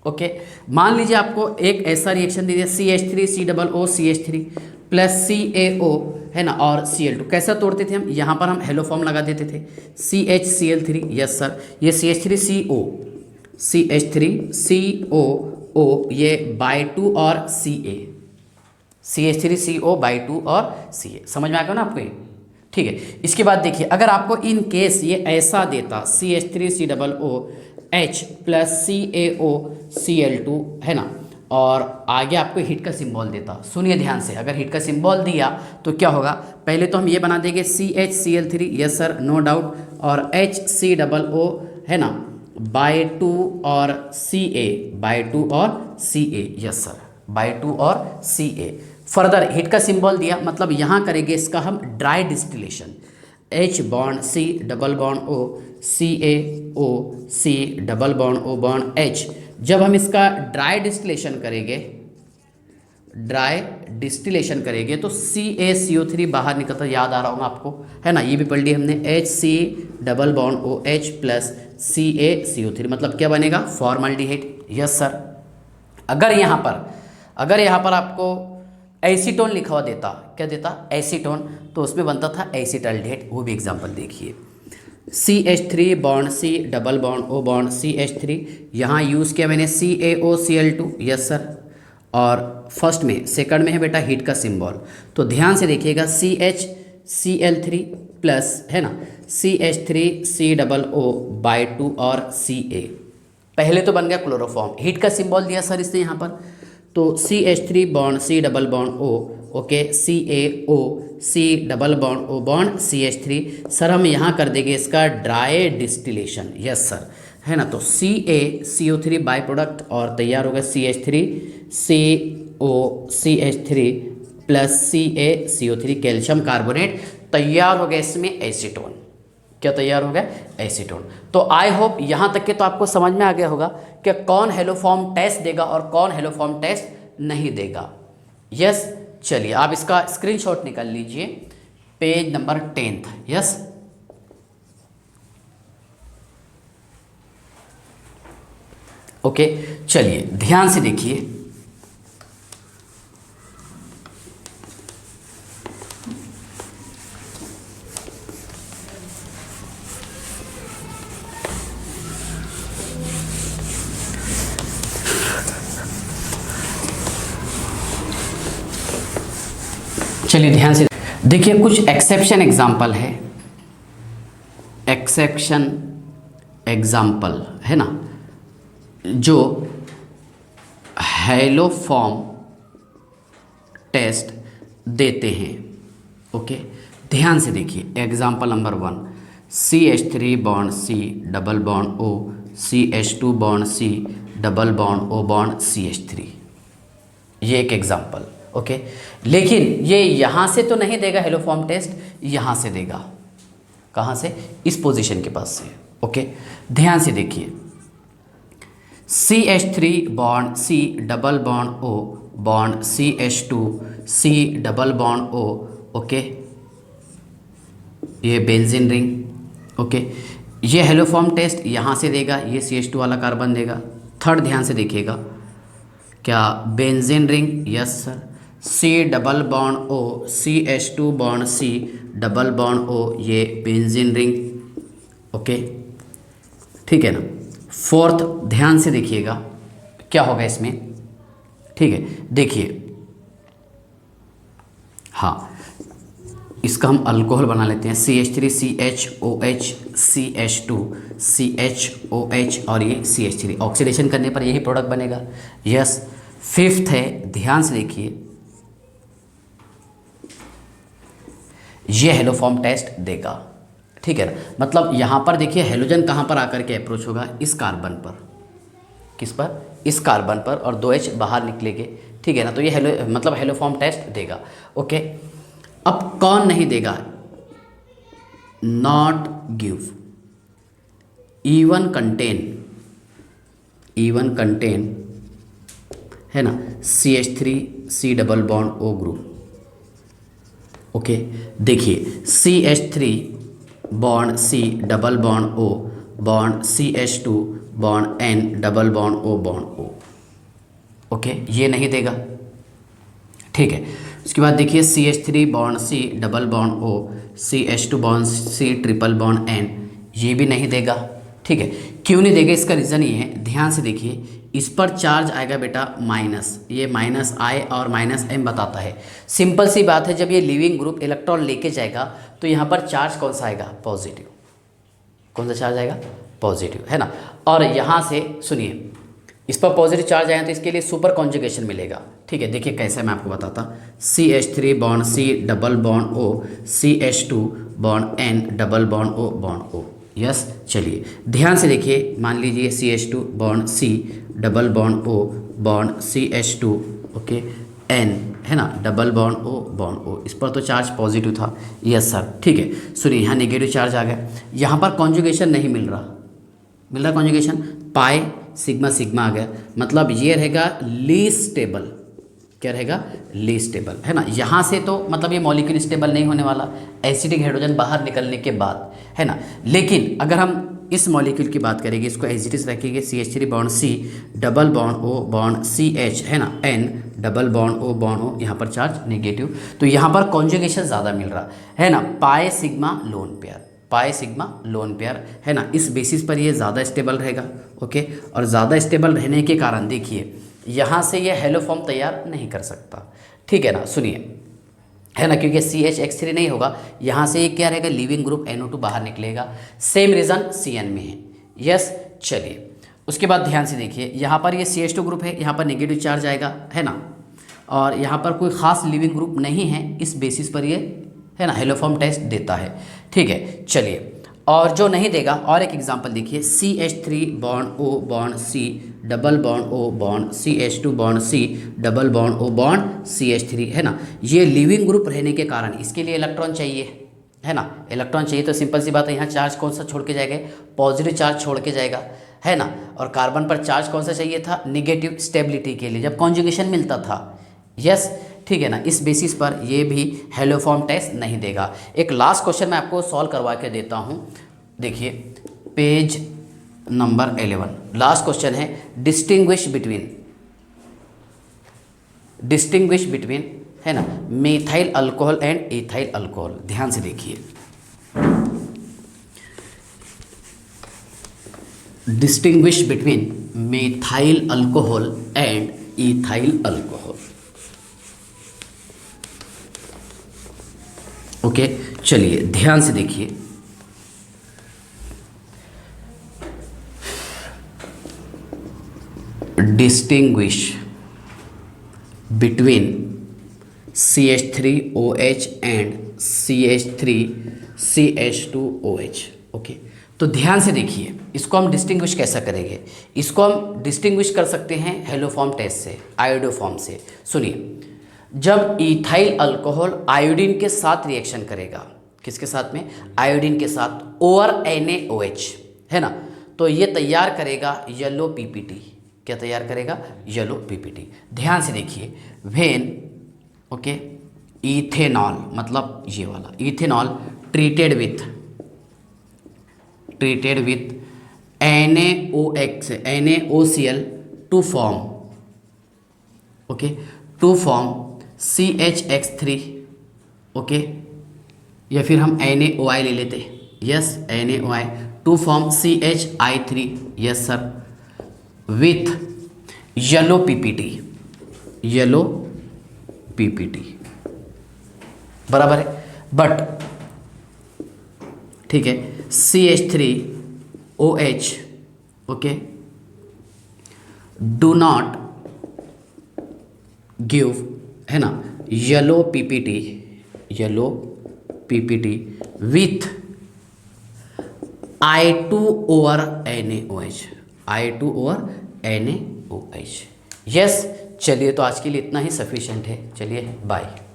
Speaker 1: ओके। मान लीजिए आपको एक ऐसा रिएक्शन दे दिया CH3C double O CH3 plus CaO, है ना, और Cl2 कैसा तोड़ते थे हम, यहाँ पर हम हेलो फॉर्म लगा देते थे CHCl3, यस सर, ये CH3CO, CH3COO, ये बाई 2 और Ca, CH3CO बाई 2 और Ca, समझ में आ गया ना आपको ये, ठीक है। इसके बाद देखिए, अगर आपको इन केस ये ऐसा देता CH3COOH प्लस CaOCl2, है ना, और आगे आपको हीट का सिंबल देता, सुनिए ध्यान से, अगर हीट का सिंबल दिया तो क्या होगा, पहले तो हम ये बना देंगे CHCl3, yes sir, no doubt, और HCOO, है ना, बाई 2 और Ca, बाई 2 और Ca, यस सर, बाई 2 और Ca। फर्दर हीट का सिंबल दिया, मतलब यहाँ करेंगे इसका हम dry distillation, H bond C double bond O, CaO C double bond O bond H। जब हम इसका ड्राई डिस्टिलेशन करेंगे तो CaCO3 बाहर निकलता, याद आ रहा होगा आपको, है ना, ये भी पढ़ ली हमने, HC double bond OH plus CaCO3, मतलब क्या बनेगा, फॉर्मल्डिहाइड, यस सर। अगर यहाँ पर आपको एसीटोन लिखा हुआ देता, क्या देता, एसीटोन, तो उसमें बनता था एसीटल्डेहाइड, वो भी एग्जांपल देखिए, CH3 bond C double bond O bond CH3, यहाँ यूज़ किया मैंने CaOCl2, यस सर, और फर्स्ट में, सेकंड में है बेटा हीट का सिंबल, तो ध्यान से देखिएगा CHCl3 प्लस, है ना, CH3C डबल O बाई 2 और Ca, पहले तो बन गया क्लोरोफॉर्म, हीट का सिंबल दिया सर इसने यहाँ पर, तो CH3 bond C double bond O, okay, CaO C double bond O bond CH3, sir हम यहाँ कर देंगे इसका ड्राई डिस्टिलेशन, यस सर, है ना, तो CaCO3 बाई प्रोडक्ट, और तैयार होगा CH3COCH3 plus CaCO3 calcium carbonate, तैयार हो गया इसमें एसीटोन, क्या तैयार हो गया, एसीटोन। तो आई होप यहाँ तक के तो आपको समझ में आ गया होगा कि कौन हेलोफॉर्म टेस्ट देगा और कौन हेलोफॉर्म टेस्ट नहीं देगा, यस। चलिए आप इसका स्क्रीनशॉट निकाल लीजिए, पेज नंबर 10, यस। ओके, चलिए ध्यान से देखिए, चलिए ध्यान से देखिए, कुछ एक्सेप्शन एग्जाम्पल है, एक्सेप्शन एग्जाम्पल, है ना, जो हेलोफॉर्म टेस्ट देते हैं, ओके, ध्यान से देखिए, example number 1, CH3 bond C double bond O, CH2 bond C double bond O bond CH3, ये एक एग्जाम्पल, ओके। लेकिन ये यहाँ से तो नहीं देगा हेलोफॉर्म टेस्ट, यहाँ से देगा, कहाँ से, इस पोजीशन के पास से, ओके। ध्यान से देखिए, CH3 bond C double bond O bond CH2 C double bond O, okay, ये बेंजीन रिंग, ओके, ये हेलोफॉर्म टेस्ट यहाँ से देगा, ये CH2 वाला कार्बन देगा। थर्ड ध्यान से देखिएगा, क्या benzene ring, yes sir, C double bond O CH2 bond C double bond O, ये बेंजीन रिंग, ओके, ठीक है ना। फोर्थ ध्यान से देखिएगा क्या होगा इसमें, ठीक है, देखिए, हाँ, इसका हम अल्कोहल बना लेते हैं, CH3 CHOH CH2 CHOH और ये CH3, ऑक्सीडेशन करने पर यही प्रोडक्ट बनेगा, यस। फिफ्थ है, ध्यान से देखिए, ये हेलोफॉर्म टेस्ट देगा, ठीक है ना, मतलब यहाँ पर देखिए हेलोजन कहाँ पर आकर के अप्रोच होगा, इस कार्बन पर, किस पर, इस कार्बन पर, और 2H बाहर निकलेंगे, ठीक है ना, तो ये मतलब हेलोफॉर्म टेस्ट देगा, ओके। अब कौन नहीं देगा, नॉट गिव, इवन कंटेन, है ना, CH3 C double bond O group, okay. देखिए CH3 bond C double bond O bond CH2 bond N double bond O bond O, okay, ये नहीं देगा, ठीक है। उसके बाद देखिए CH3 bond C double bond O, CH2 bond C triple bond N, ये भी नहीं देगा। ठीक है, क्यों नहीं देगा इसका रीज़न ये है, ध्यान से देखिए, इस पर चार्ज आएगा बेटा माइनस, ये माइनस I और माइनस M बताता है। सिंपल सी बात है, जब ये लिविंग ग्रुप इलेक्ट्रॉन लेके जाएगा तो यहाँ पर चार्ज कौन सा आएगा, पॉजिटिव। कौन सा चार्ज आएगा, पॉजिटिव, है ना। और यहाँ से सुनिए, इस पर पॉजिटिव चार्ज आए तो इसके लिए सुपर कॉन्जुगेशन मिलेगा। ठीक है, देखिए कैसे मैं आपको बताता, CH3 bond C double bond O, CH2 bond N double bond O bond O। Yes, चलिए ध्यान से देखिए, मान लीजिए CH2 bond C double bond O bond CH2, okay, N, है ना, double bond O bond O। इस पर तो चार्ज पॉजिटिव था। यस सर, ठीक है। सुनिए, यहाँ नेगेटिव चार्ज आ गया, यहाँ पर कॉन्जुगेशन नहीं मिल रहा कॉन्जुगेशन, पाई सिग्मा सिग्मा आ गया, मतलब ये रहेगा लीस्ट स्टेबल। क्या रहेगा, लीस्ट स्टेबल, है ना। यहाँ से तो मतलब ये मॉलिक्यूल स्टेबल नहीं होने वाला एसिडिक हाइड्रोजन बाहर निकलने के बाद, है ना। लेकिन अगर हम इस मॉलिक्यूल की बात करेंगे, इसको एज इट इज रखेंगे, CH3 bond C double bond O bond CH, है ना, N double bond O bond O, यहाँ पर चार्ज नेगेटिव, तो यहाँ पर कॉन्जुगेशन ज़्यादा मिल रहा है ना, pi sigma lone pair, pi sigma lone pair, है ना। इस बेसिस पर ये ज़्यादा स्टेबल रहेगा, ओके। और ज़्यादा स्टेबल रहने के कारण देखिए यहाँ से ये हेलो फॉर्म तैयार नहीं कर सकता। ठीक है ना, सुनिए, है ना, क्योंकि CH(X3) नहीं होगा, यहाँ से ये क्या रहेगा, लिविंग ग्रुप NO2 बाहर निकलेगा। सेम रीज़न CN में है। यस, चलिए उसके बाद ध्यान से देखिए, यहाँ पर ये CH2 ग्रुप है, यहाँ पर नेगेटिव चार्ज आएगा, है ना, और यहाँ पर कोई ख़ास लिविंग ग्रुप नहीं है, इस बेसिस पर ये, है ना, हेलोफॉर्म टेस्ट देता है। ठीक है, चलिए, और जो नहीं देगा, और एक एग्जांपल देखिए, CH3 bond O bond C double bond O bond CH2 bond C double bond O bond CH3, है ना। ये लिविंग ग्रुप रहने के कारण इसके लिए इलेक्ट्रॉन चाहिए, है ना, इलेक्ट्रॉन चाहिए, तो सिंपल सी बात है, यहाँ चार्ज कौन सा छोड़ के जाएगा, पॉजिटिव चार्ज छोड़ के जाएगा, है ना। और कार्बन पर चार्ज कौन सा चाहिए था, निगेटिव स्टेबिलिटी के लिए, जब कॉन्जुगेशन मिलता था। यस, ठीक है ना, इस बेसिस पर ये भी हेलोफॉर्म टेस्ट नहीं देगा। एक लास्ट क्वेश्चन मैं आपको सॉल्व करवा के देता हूँ, देखिए पेज नंबर 11, लास्ट क्वेश्चन है, डिस्टिंग्विश बिटवीन, है ना, methyl alcohol and ethyl alcohol. ध्यान से देखिए, distinguish between methyl alcohol and ethyl alcohol. Okay, चलिए ध्यान से देखिए, distinguish between CH3OH and CH3CH2OH। Okay, तो ध्यान से देखिए, इसको हम डिस्टिंग्विश कैसा करेंगे, इसको हम डिस्टिंग्विश कर सकते हैं हेलोफॉर्म टेस्ट से, आयोडोफॉर्म से। सुनिए, जब इथाइल अल्कोहल आयोडीन के साथ रिएक्शन करेगा, किसके साथ में, आयोडीन के साथ, ओवर NaOH, है ना, तो ये तैयार करेगा येलो PPT। क्या तैयार करेगा, येलो PPT। ध्यान से देखिए, व्हेन, ओके, इथेनॉल, मतलब ये वाला ethanol treated with NaOCl to form, okay, to form CHX3, okay, या फिर हम NaOI ले लेते, yes, NaOI to form CHI3, yes sir, with yellow PPT, बराबर है। बट ठीक है, CH3OH, okay, do not give, है ना, yellow PPT with I2 over NaOH। Yes, चलिए, तो आज के लिए इतना ही सफिशिएंट है। चलिए, बाय।